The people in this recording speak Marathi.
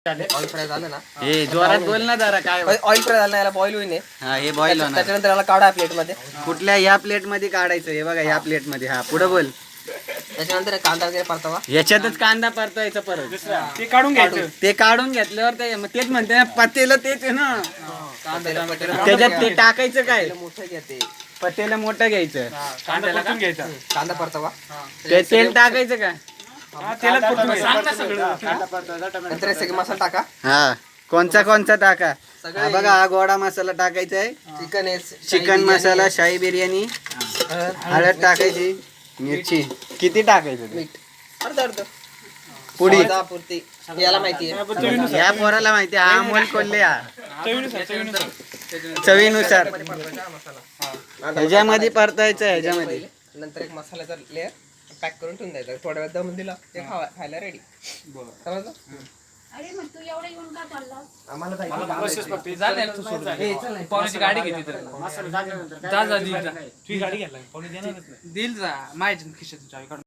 ऑइल फ्राय झालं ना, हे जोरात बोल ना जरा. काय ऑइल फ्राय झालं ना, याला बॉईल होईल. हा हे बॉईल होणार. त्याच्यानंतर याला काढा प्लेट मध्ये. कुठल्या या प्लेट मध्ये काढायचं? हे बघा या प्लेट मध्ये. हा पुढे बोल. त्याच्यानंतर कांदा वगैरे परतावा. याच्यातच कांदा परतायचा परत. ते काढून घ्यायचं. ते काढून घेतल्यावर ते मग तेच म्हणते ना, पतेला तेच आहे ना. त्याच्यात ते टाकायचं काय? मोठं घेते, पतेला मोठं घ्यायचं. कांदा परतून घ्यायचा. कांदा परतावा. ते तेल टाकायचं का? तेलात परतून घ्यायचं. नंतर सगळे मसाला टाका. हा कोणचा कोणचा टाका? सगळे हा बघा हा गोडा मसाला टाकायचा आहे. चिकन आहे, चिकन मसाला, शाही बिर्याणी, हळद टाकायची, मिरची. किती टाकायचं ते? मीठ अर्ध पुडी पुरती. याला माहिती आहे. या पोराला माहिती आहे. हा मोल कोल्हे हा. चवीनुसार. चवीनुसार मसाला ह्याच्यामध्ये परतायचं. ह्याच्यामध्ये नंतर एक मसाल्याचा लेअर पॅक करून ठेवून द्यायचा. थोड्या वेळ दम दिला ते खायला रेडी. समजलं? अरे मग तू एवढं येऊन का चालला? आम्हाला पाहुण्याची गाडी घेते तर जा जा तुझी गाडी घ्यायला पाहुणे देणारच नाही. दिल जा माझ्या खिशातून चावी काढून.